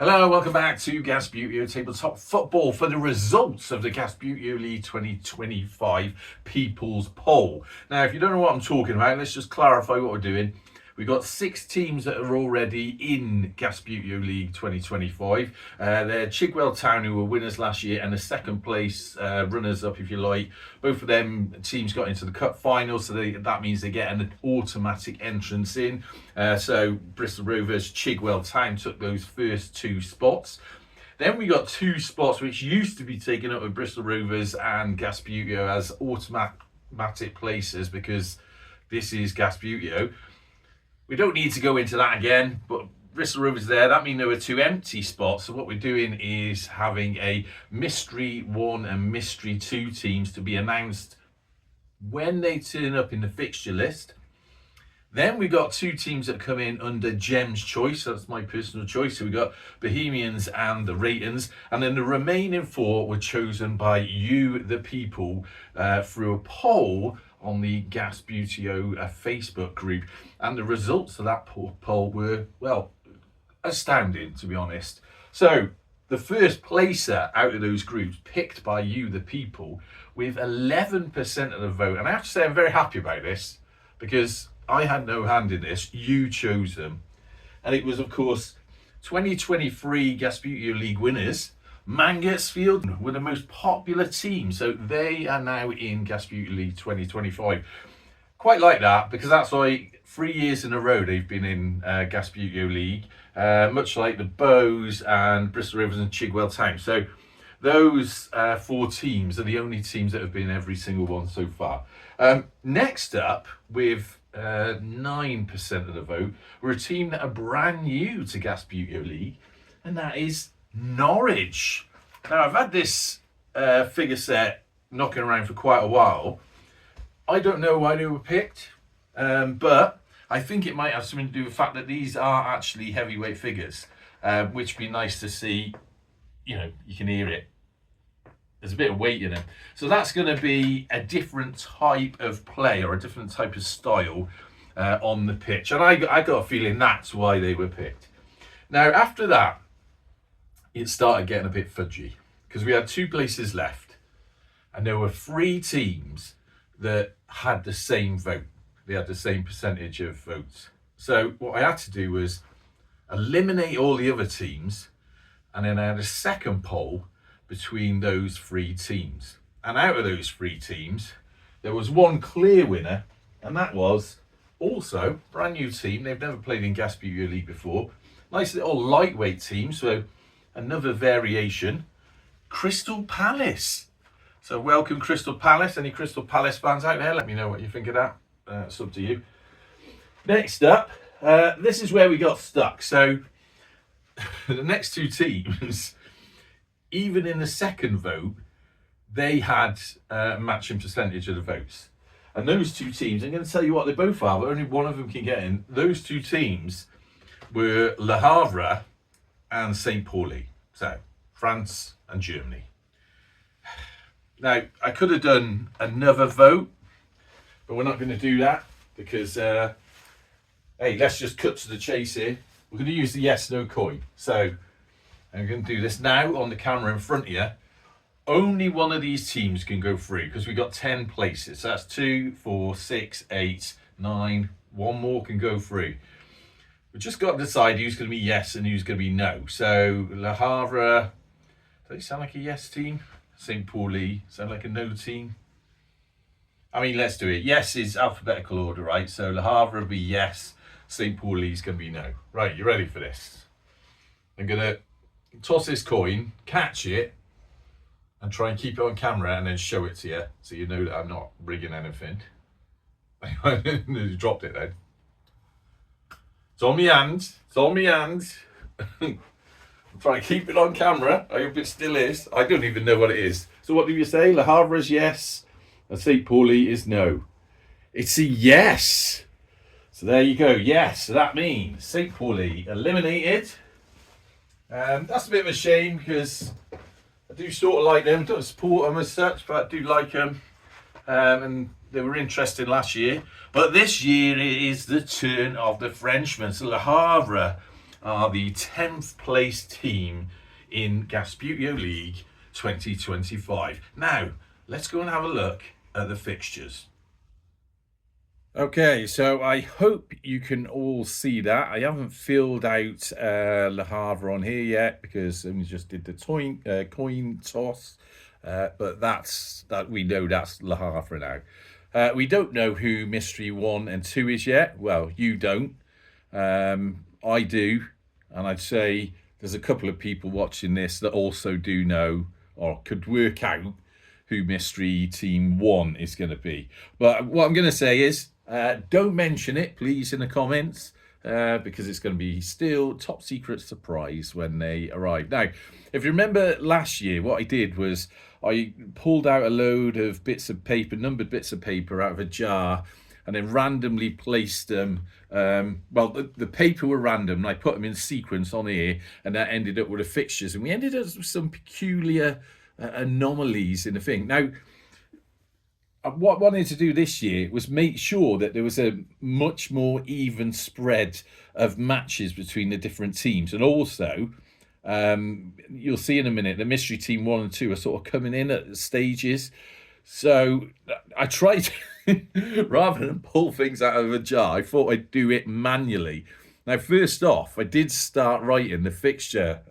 Hello, welcome back to Gasbbuteo Tabletop Football for the results of the Gasbbuteo League 2025 People's Poll. Now, if you don't know what I'm talking about, let's just clarify what we're doing. We've got 6 teams that are already in Gasbbuteo League 2025. They're Chigwell Town, who were winners last year, and the second place runners-up, if you like. Both of them teams got into the cup final, so that means they get an automatic entrance in. So Bristol Rovers, Chigwell Town took those first 2 spots. Then we got 2 spots which used to be taken up with Bristol Rovers and Gasbbuteo as automatic places, because this is Gasbbuteo. We don't need to go into that again, but Bristol Rovers there, that means there were 2 empty spots. So what we're doing is having a Mystery 1 and Mystery 2 teams to be announced when they turn up in the fixture list. Then we got 2 teams that come in under Gem's choice. That's my personal choice. So we got Bohemians and the Raytons. And then the remaining 4 were chosen by you, the people, through a poll on the Gasbbuteo Facebook group. And the results of that poll were, well, astounding, to be honest. So the first placer out of those groups picked by you, the people, with 11% of the vote. And I have to say I'm very happy about this, because I had no hand in this. You chose them. And it was, of course, 2023 Gasbbuteo League winners. Mangotsfield were the most popular team, so they are now in Gasbbuteo League 2025. Quite like that, because that's like 3 years in a row they've been in Gasbbuteo League, much like the Bows and Bristol Rovers and Chigwell Town. So those 4 teams are the only teams that have been every single one so far. Next up, with 9% of the vote, we're a team that are brand new to Gasbbuteo League, and that is Norwich. Now, I've had this figure set knocking around for quite a while. I don't know why they were picked, but I think it might have something to do with the fact that these are actually heavyweight figures, which would be nice to see. You know, you can hear it. There's a bit of weight in them. So that's going to be a different type of play, or a different type of style on the pitch. And I got a feeling that's why they were picked. Now, after that, it started getting a bit fudgy, because we had 2 places left, and there were 3 teams that had the same vote. They had the same percentage of votes. So what I had to do was eliminate all the other teams, and then I had a second poll between those 3 teams. And out of those 3 teams, there was one clear winner, and that was also a brand new team. They've never played in Gasbbuteo League before. Nice little lightweight team, so another variation, Crystal Palace. So welcome, Crystal Palace. Any Crystal Palace fans out there, let me know what you think of that. It's up to you. Next up, this is where we got stuck. So the next 2 teams, even in the second vote, they had a matching percentage of the votes. And those 2 teams, I'm going to tell you what they both are, but only one of them can get in. Those 2 teams were Le Havre and St. Pauli. So France and Germany. Now, I could have done another vote, but we're not going to do that, because hey, let's just cut to the chase here. We're going to use the yes no coin. So I'm going to do this now on the camera in front of you. Only one of these teams can go through, because we got 10 places. So that's 2, 4, 6, 8, 9. One more can go through. We've just got to decide who's going to be yes and who's going to be no. So Le Havre, does they sound like a yes team? St. Pauli, sound like a no team? I mean, let's do it. Yes is alphabetical order, right? So Le Havre will be yes. St. Pauli's going to be no. Right, you ready for this? I'm going to toss this coin, catch it, and try and keep it on camera, and then show it to you, so you know that I'm not rigging anything. You dropped it then. It's on my hand. It's on my hand. I'm trying to keep it on camera. I hope it still is. I don't even know what it is. So what do you say? Le Havre is yes, and St. Pauli is no. It's a yes. So there you go. Yes. So that means St. Pauli eliminated. That's a bit of a shame, because I do sort of like them. Don't support them as such, but I do like them. And they were interesting last year. But this year it is the turn of the Frenchmen. So Le Havre are the 10th place team in Gasbbuteo League 2025. Now, let's go and have a look at the fixtures. Okay, so I hope you can all see that. I haven't filled out Le Havre on here yet because we just did the coin toss, but that we know that's Le Havre now. We don't know who Mystery 1 and 2 is yet. Well, you don't. I do, and I'd say there's a couple of people watching this that also do know or could work out who Mystery Team 1 is going to be. But what I'm going to say is, don't mention it, please, in the comments, because it's going to be still top secret surprise when they arrive. Now, if you remember last year, what I did was I pulled out a load of bits of paper, numbered bits of paper out of a jar, and then randomly placed them. Well, the paper were random, and I put them in sequence on here, and that ended up with the fixtures. And we ended up with some peculiar anomalies in the thing. Now, what I wanted to do this year was make sure that there was a much more even spread of matches between the different teams. And also, you'll see in a minute, the Mystery Team 1 and 2 are sort of coming in at stages. So I tried, rather than pull things out of a jar, I thought I'd do it manually. Now, first off, I did start writing the fixture,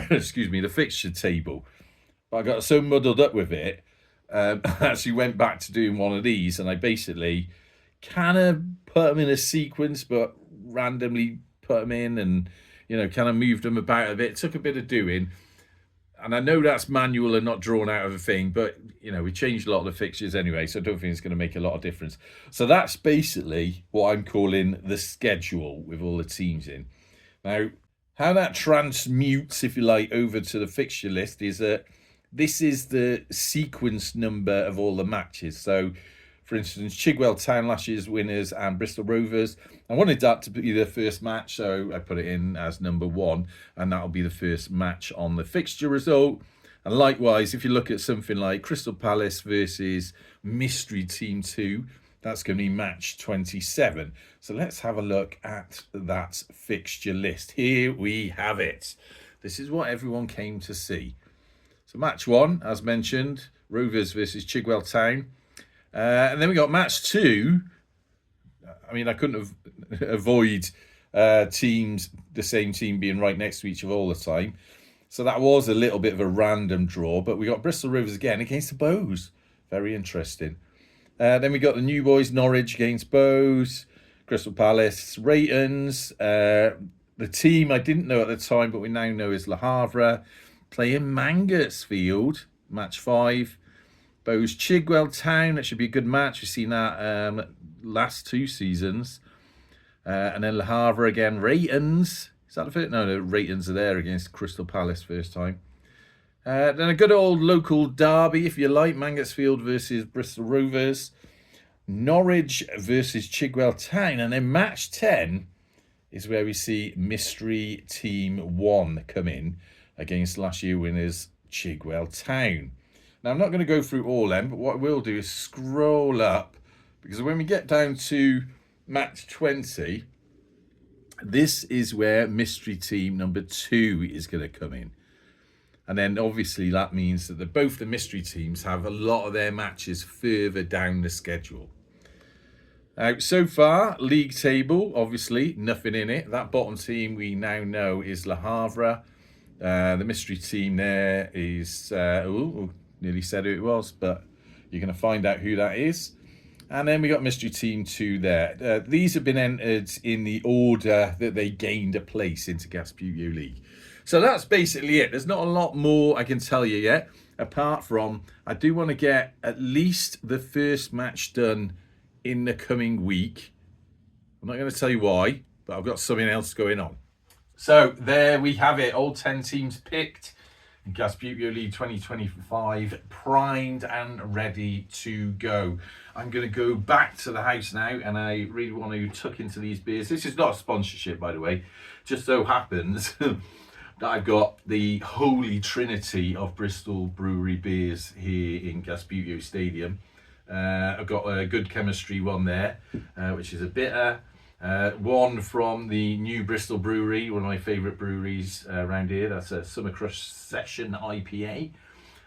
excuse me, the fixture table. But I got so muddled up with it, I actually went back to doing one of these, and I basically kind of put them in a sequence, but randomly put them in and, you know, kind of moved them about a bit. It took a bit of doing. And I know that's manual and not drawn out of a thing, but, you know, we changed a lot of the fixtures anyway, so I don't think it's going to make a lot of difference. So that's basically what I'm calling the schedule with all the teams in. Now, how that transmutes, if you like, over to the fixture list is that this is the sequence number of all the matches. So, for instance, Chigwell Town, last year's winners, and Bristol Rovers. I wanted that to be the first match, so I put it in as number 1, and that'll be the first match on the fixture result. And likewise, if you look at something like Crystal Palace versus Mystery Team 2, that's going to be match 27. So let's have a look at that fixture list. Here we have it. This is what everyone came to see. So match 1, as mentioned, Rovers versus Chigwell Town. And then we got match 2. I mean, I couldn't avoid teams, the same team being right next to each other all the time. So that was a little bit of a random draw. But we got Bristol Rovers again against the Bows. Very interesting. Then we got the new boys, Norwich against Bows, Crystal Palace, Raytons. The team I didn't know at the time, but we now know is Le Havre, playing Mangotsfield, match 5. Bows Chigwell Town, that should be a good match. We've seen that last 2 seasons. And then Le Havre again, Raytons. Is that the first? No, Raytons are there against Crystal Palace first time. Then a good old local derby, if you like, Mangotsfield versus Bristol Rovers. Norwich versus Chigwell Town. And then match 10 is where we see Mystery Team 1 come in against last year winners Chigwell Town. Now, I'm not going to go through all them, but what I will do is scroll up, because when we get down to match 20, this is where Mystery Team number 2 is going to come in. And then obviously that means that both the mystery teams have a lot of their matches further down the schedule. So far, league table, obviously, nothing in it. That bottom team we now know is Le Havre. The mystery team there is, nearly said who it was, but you're going to find out who that is. And then we got mystery team 2 there. These have been entered in the order that they gained a place into Gasbbuteo League. So that's basically it. There's not a lot more I can tell you yet, apart from I do want to get at least the first match done in the coming week. I'm not going to tell you why, but I've got something else going on. So there we have it. All 10 teams picked. Gasbbuteo League 2025 primed and ready to go. I'm going to go back to the house now, and I really want to tuck into these beers. This is not a sponsorship, by the way. Just so happens that I've got the holy trinity of Bristol brewery beers here in Gasbbuteo Stadium. I've got a good chemistry one there, which is a bitter. One from the New Bristol Brewery, one of my favourite breweries around here. That's a Summer Crush Session IPA.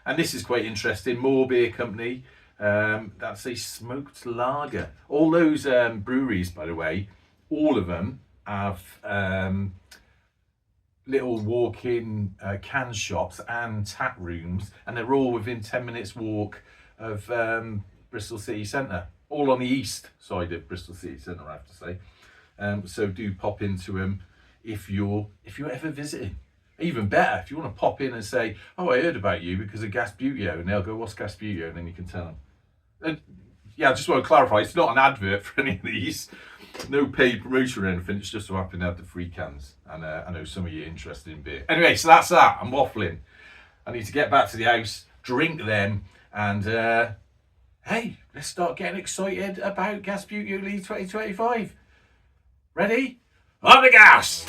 And this is quite interesting. Moore Beer Company. That's a smoked lager. All those breweries, by the way, all of them have little walk-in can shops and tap rooms, and they're all within 10 minutes walk of Bristol City Centre. All on the east side of Bristol City Centre, I have to say. So do pop into them if you're ever visiting. Even better, if you want to pop in and say, "Oh, I heard about you because of Gasbbuteo," and they'll go, "What's Gasbbuteo?" and then you can tell them. And yeah, I just want to clarify, it's not an advert for any of these. No paid promotion or anything. It's just so happen to have the free cans, and I know some of you are interested in beer. Anyway, so that's that. I'm waffling. I need to get back to the house, drink them, and hey, let's start getting excited about Gasbbuteo League 2025. Ready? On the gas!